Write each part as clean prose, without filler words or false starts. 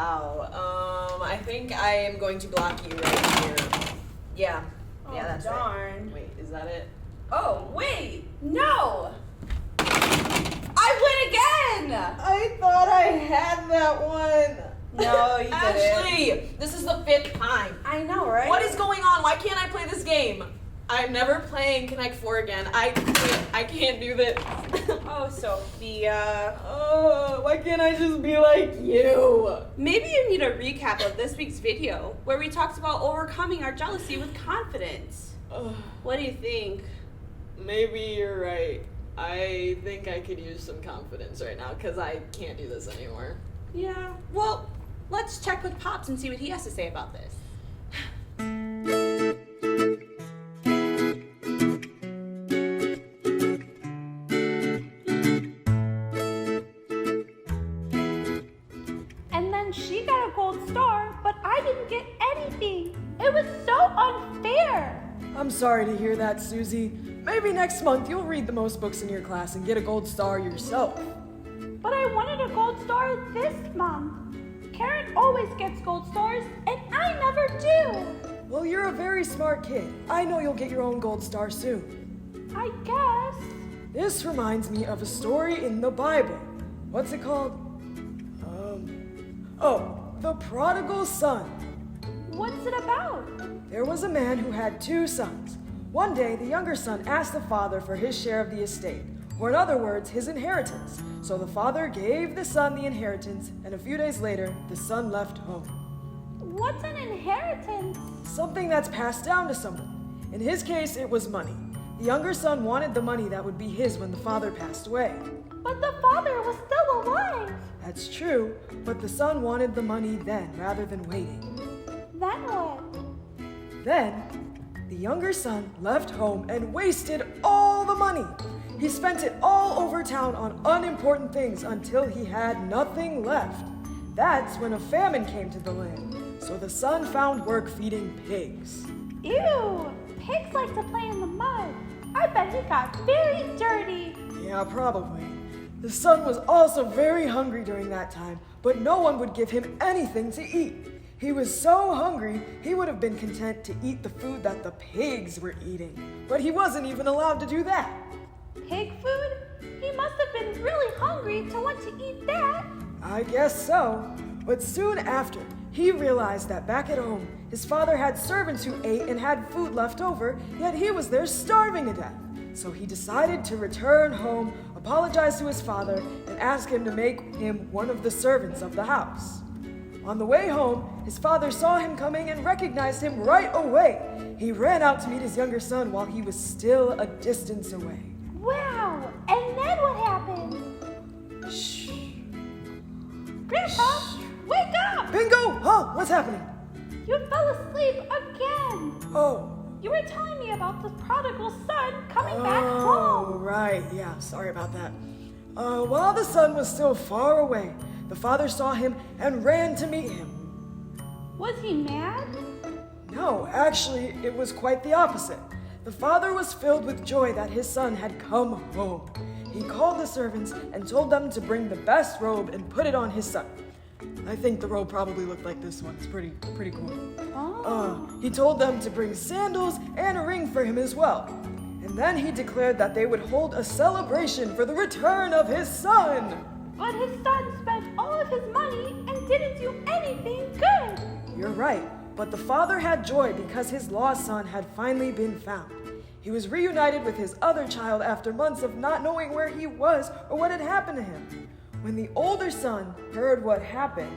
wow. I think I am going to block you right here. Yeah. Oh, Yeah, that's darn. it. Wait, is that it? Oh, wait. No. I win again. I thought I had that one. No, you didn't. Ashley, this is the 5th time. I know, right? What is going on? Why can't I play this game? I'm never playing Konnect 4 again. I can't do this. Oh, Sophia. Why can't I just be like you? Maybe you need a recap of this week's video where we talked about overcoming our jealousy with confidence. What do you think? Maybe you're right. I think I could use some confidence right now because I can't do this anymore. Yeah. Well, let's check with Pops and see what he has to say about this. And then she got a gold star, but I didn't get anything. It was so unfair. I'm sorry to hear that, Susie. Maybe next month you'll read the most books in your class and get a gold star yourself. But I wanted a gold star this month. Karen always gets gold stars, and I never do. Well, you're a very smart kid. I know you'll get your own gold star soon. I guess. This reminds me of a story in the Bible. What's it called? The Prodigal Son. What's it about? There was a man who had 2 sons. One day, the younger son asked the father for his share of the estate, or in other words, his inheritance. So the father gave the son the inheritance, and a few days later, the son left home. What's an inheritance? Something that's passed down to someone. In his case, it was money. The younger son wanted the money that would be his when the father passed away. But the father was still alive. That's true, but the son wanted the money then rather than waiting. Then what? Then, the younger son left home and wasted all the money. He spent it all over town on unimportant things until he had nothing left. That's when a famine came to the land, so the son found work feeding pigs. Ew! Pigs like to play in the mud. I bet he got very dirty. Yeah, probably. The son was also very hungry during that time, but no one would give him anything to eat. He was so hungry, he would have been content to eat the food that the pigs were eating. But he wasn't even allowed to do that. Pig food? He must have been really hungry to want to eat that. I guess so. But soon after, he realized that back at home, his father had servants who ate and had food left over, yet he was there starving to death. So he decided to return home, apologize to his father, and ask him to make him one of the servants of the house. On the way home, his father saw him coming and recognized him right away. He ran out to meet his younger son while he was still a distance away. Wow! And then what happened? Shh. Grandpa, wake up! Bingo! Huh? What's happening? You fell asleep again. Oh. You were telling me about the prodigal son coming back home. Right. Yeah, sorry about that. While the son was still far away, the father saw him and ran to meet him. Was he mad? No, actually, it was quite the opposite. The father was filled with joy that his son had come home. He called the servants and told them to bring the best robe and put it on his son. I think the robe probably looked like this one. It's pretty cool. He told them to bring sandals and a ring for him as well. And then he declared that they would hold a celebration for the return of his son. But his son spent all of his money and didn't do anything good. You're right, but the father had joy because his lost son had finally been found. He was reunited with his other child after months of not knowing where he was or what had happened to him. When the older son heard what happened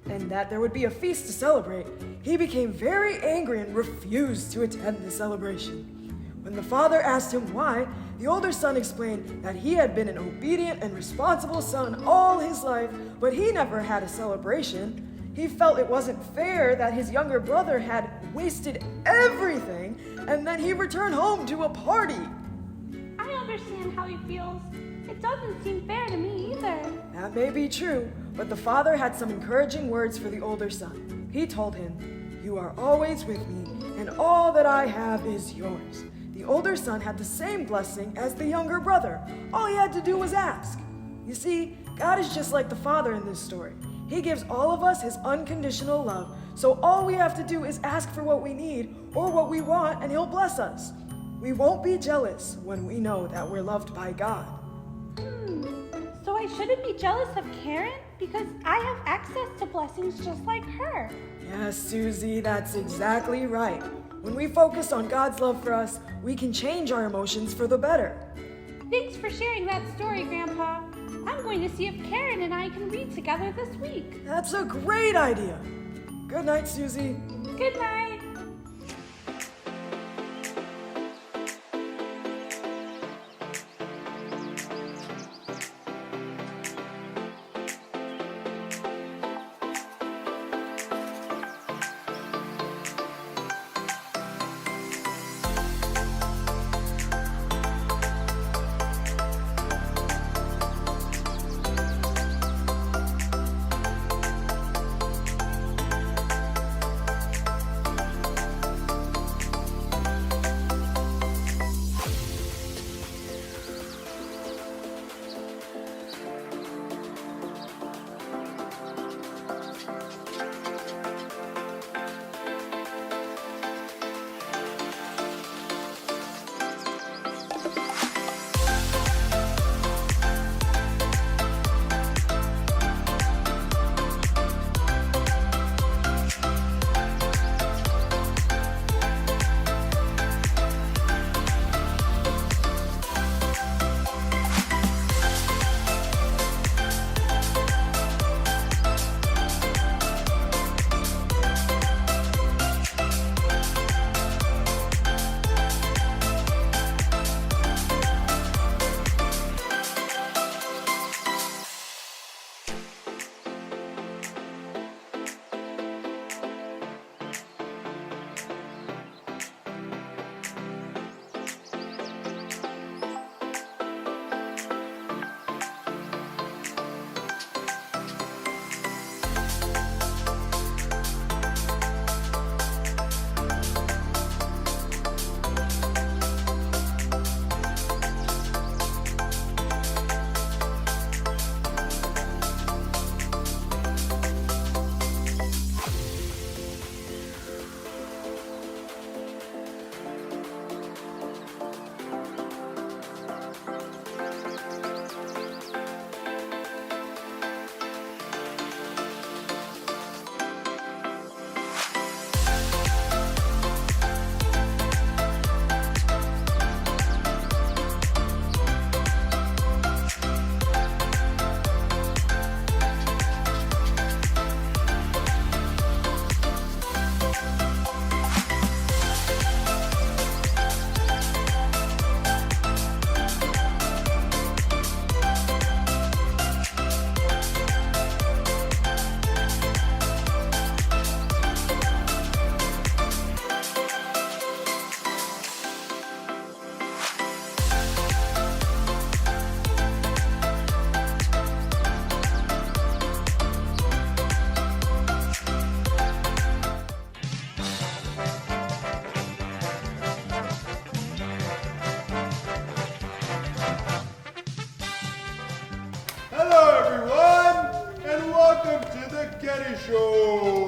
and that there would be a feast to celebrate, he became very angry and refused to attend the celebration. When the father asked him why, the older son explained that he had been an obedient and responsible son all his life, but he never had a celebration. He felt it wasn't fair that his younger brother had wasted everything and then he returned home to a party. I understand how he feels. It doesn't seem fair to me either. That may be true, but the father had some encouraging words for the older son. He told him, "You are always with me, and all that I have is yours." The older son had the same blessing as the younger brother. All he had to do was ask. You see, God is just like the father in this story. He gives all of us his unconditional love, so all we have to do is ask for what we need or what we want, and he'll bless us. We won't be jealous when we know that we're loved by God. So I shouldn't be jealous of Karen because I have access to blessings just like her. Yes, Susie, that's exactly right. When we focus on God's love for us, we can change our emotions for the better. Thanks for sharing that story, Grandpa. I'm going to see if Karen and I can read together this week. That's a great idea. Good night, Susie. Good night.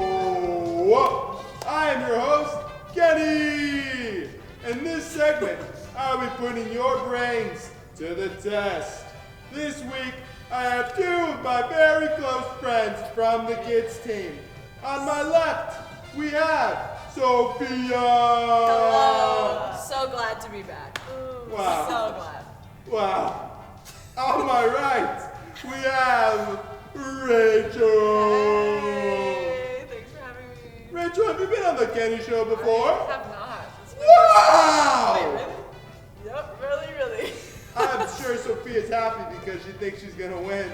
Show. I am your host, Kenny. In this segment, I'll be putting your brains to the test. This week, I have two of my very close friends from the kids team. On my left, we have Sophia. Hello. So glad to be back. Wow. So glad. Wow. On my right, we have Rachel. Hey, thanks for having me. Rachel, have you been on the Kenny Show before? I have not. It's my Wow! first- Wait, really? Yep, really. I'm sure Sophia's happy because she thinks she's gonna win.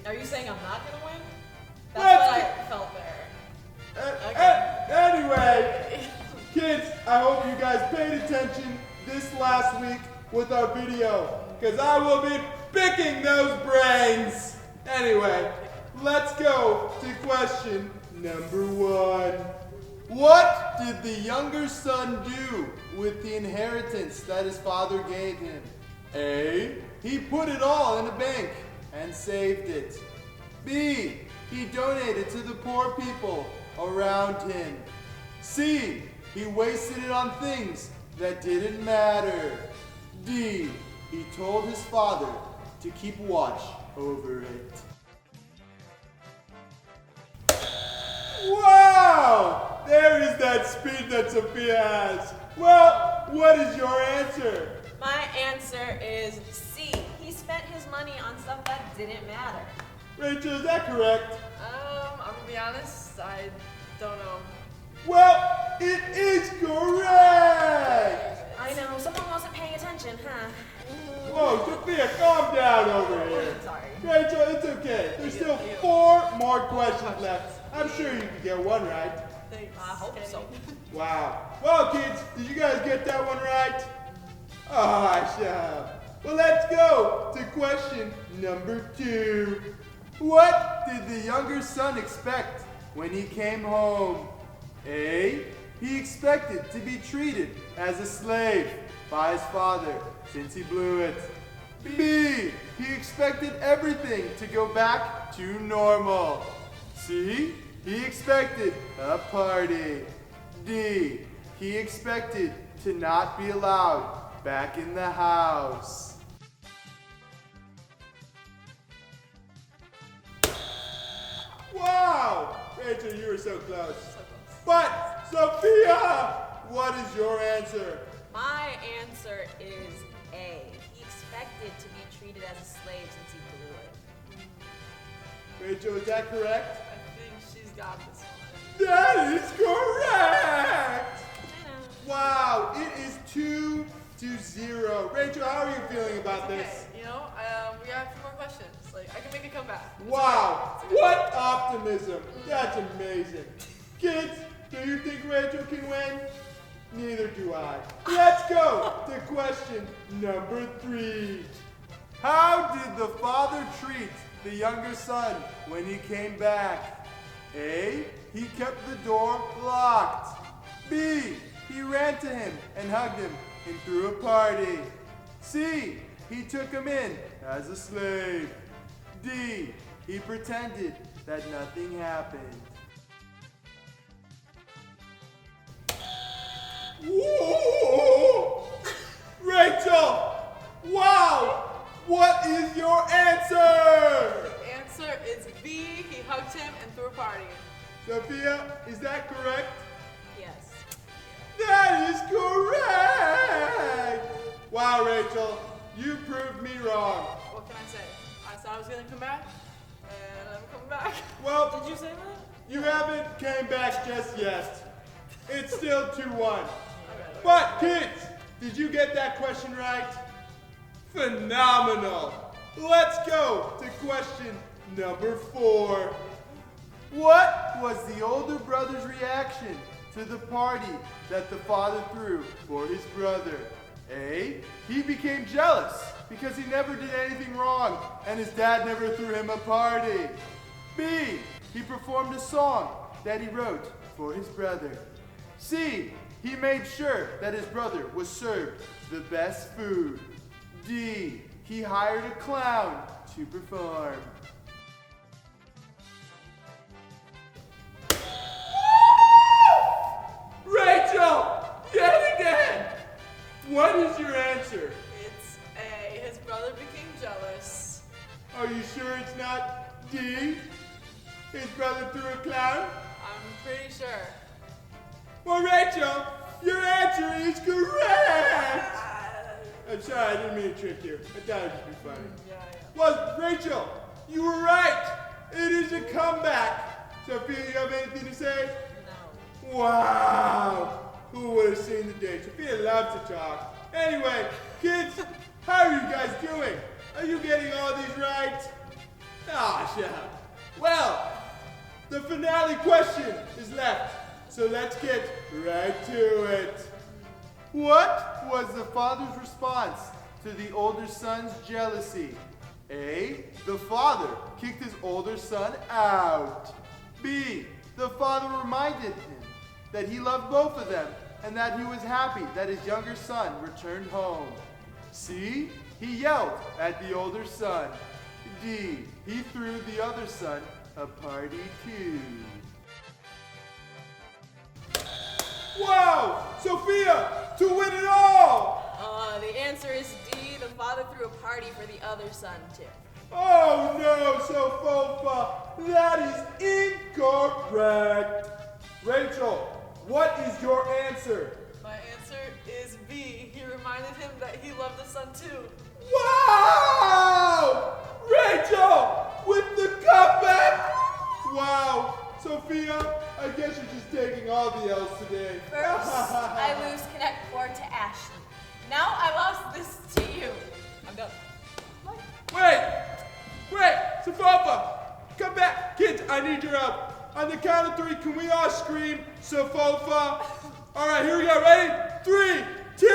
Are you saying I'm not gonna win? Let's That's what I felt there. Anyway, kids, I hope you guys paid attention this last week with our video, because I will be picking those brains. Anyway, let's go to question number 1. What did the younger son do with the inheritance that his father gave him? A. He put it all in a bank and saved it. B. he donated to the poor people around him. C, he wasted it on things that didn't matter. D, he told his father to keep watch over it. Wow! There is that speed that Sophia has. Well, what is your answer? My answer is C. He spent his money on stuff that didn't matter. Rachel, is that correct? I'm gonna be honest, I don't know. Well, it is correct! I know, someone wasn't paying attention, huh? Whoa, Sophia, calm down over here. Sorry. Rachel, it's okay. There's still 4 more questions left. I'm sure you can get one right. Thanks. I hope so. Wow. Well, kids, did you guys get that one right? Oh, shut up. Well, let's go to question number 2. What did the younger son expect when he came home? A, he expected to be treated as a slave by his father since he blew it. B, he expected everything to go back to normal. C, he expected a party. D, he expected to not be allowed back in the house. Wow! Rachel, you were so close. But, Sophia, what is your answer? My answer is A. He expected to be treated as a slave since he blew it. Rachel, is that correct? I think she's got this one. That is correct! I know. Wow, it is 2-0. Rachel, how are you feeling about this? Okay, we got a few more questions. Like, I can make a comeback. Wow, what optimism! That's amazing. Kids, do you think Rachel can win? Neither do I. Let's go to question number 3. How did the father treat the younger son when he came back? A, he kept the door locked. B, he ran to him and hugged him and threw a party. C, he took him in as a slave. D, he pretended that nothing happened. Whoa! Rachel! Wow! What is your answer? The answer is B. He hugged him and threw a party. Sophia, is that correct? Yes. That is correct! Wow, Rachel, you proved me wrong. What can I say? I said I was gonna come back, and I'm coming back. Well, Did you say that? you haven't came back just yet. It's still 2-1. Okay. But kids, did you get that question right? Phenomenal. Let's go to question number 4. What was the older brother's reaction to the party that the father threw for his brother? A, he became jealous because he never did anything wrong and his dad never threw him a party. B, he performed a song that he wrote for his brother. C, he made sure that his brother was served the best food. D, he hired a clown to perform. Rachel! Yet again! What is your answer? It's A. His brother became jealous. Are you sure it's not D? His brother threw a clown? I'm pretty sure. Well, Rachel, your answer is correct! I'm sorry, I didn't mean to trick you. I thought it would be funny. Yeah. Well, Rachel, you were right! It is a comeback! Sophia, you have anything to say? No. Wow! Who would have seen the day? Sophia loves to talk. Anyway, kids, how are you guys doing? Are you getting all these right? Ah, shut up. Well, the finale question is left, so let's get right to it. What was the father's response to the older son's jealousy? A, the father kicked his older son out. B, the father reminded him that he loved both of them and that he was happy that his younger son returned home. C, he yelled at the older son. D, he threw the other son a party too. Wow! Sophia, to win it all! The answer is D. The father threw a party for the other son, too. Oh no, Sofofa, that is incorrect. Rachel, what is your answer? My answer is B. He reminded him that he loved the son too. Wow! Rachel, with the comeback! Wow, Sophia, I guess you're just taking all the L's today. First, I lose Konnect 4 to Ashley. Now I lost this to you. I'm done. Wait, Sofofa, come back. Kids, I need your help. On the count of 3, can we all scream, Sofofa? All right, here we go, ready? 3, 2,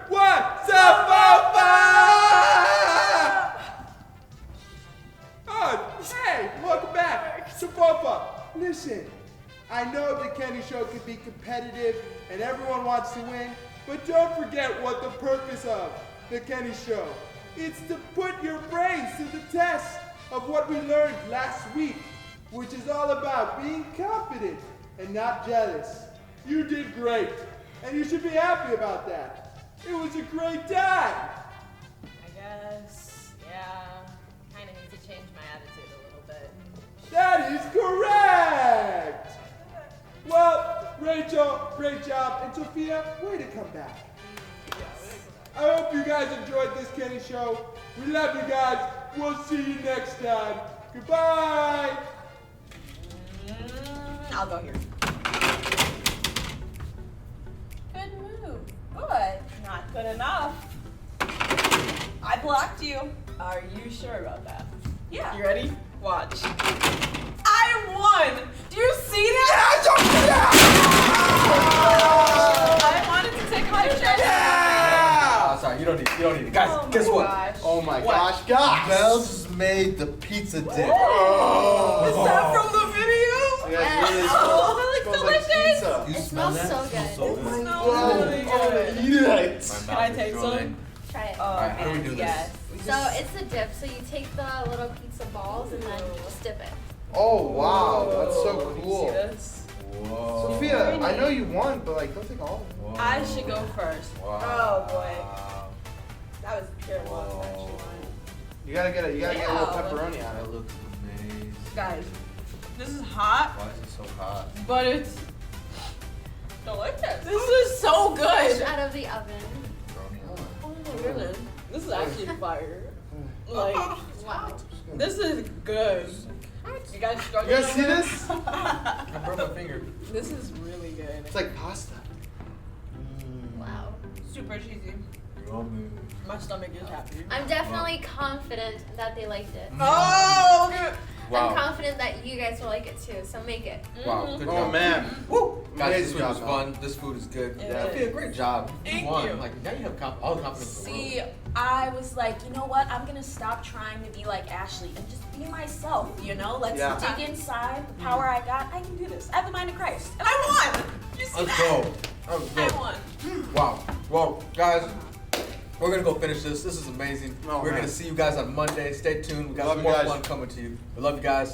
1, Sofofa! Oh, hey, welcome back. Sofofa, listen, I know the Kenny Show can be competitive and everyone wants to win, but don't forget what the purpose of the Kenny Show. It's to put your brains to the test of what we learned last week, which is all about being confident and not jealous. You did great, and you should be happy about that. It was a great time. I guess, yeah. Kind of need to change my attitude a little bit. That is correct. Well, Rachel, great job, and Sophia, way to come back. I hope you guys enjoyed this Kenny Show. We love you guys. We'll see you next time. Goodbye. I'll go here. Good move. Good. Not good enough. I blocked you. Are you sure about that? Yeah. You ready? Watch. I won. Do you see that? I wanted to take my shot. Sorry, you don't need it. Guys, Oh guess my what? gosh. Oh my Gosh, Mel just made the pizza dip. Is that from the video? Yeah, Oh, that looks delicious. pizza. It smells so good. Oh my God. Eat it. Can I take some? Try it. Oh, Alright, how do we man, do this? yes. So it's a dip. So you take the little pizza balls and then just dip it. Oh wow, that's so Whoa, you cool. See this? Whoa. Sophia, I know you won, but like, don't take all. I should go first. Oh boy. That was pure love, actually. You gotta get a little Yeah. pepperoni on it. That looks amazing. Guys, this is hot, Why is it so hot? but it's Delicious. this is so Fresh good. out of the oven. Oh my goodness, this is actually fire. Like, Wow. this is good. You guys You struggling? guys see this? I broke my finger. This is really good. It's like pasta. Wow. Super cheesy. Yummy. My stomach is happy. I'm definitely confident that they liked it. Oh, okay. Wow. I'm confident that you guys will like it too. So make it. Wow. Good Oh job. man. Woo! Guys, this Amazing food was job, fun. This food is good. Yeah. Sophia, great job. Thank you won. you. Like now you have all the confidence in the See, world. I was like, you know what? I'm gonna stop trying to be like Ashley and just be myself, you know? Let's Yeah. dig inside the power I got. I can do this. I have the mind of Christ. And I won! You see Let's that? go. Let's go. I won. Wow. Well, guys, we're gonna go finish this. This is amazing. Oh, we're man. gonna see you guys on Monday. Stay tuned. We got Love some you more guys. fun coming to you. We love you guys.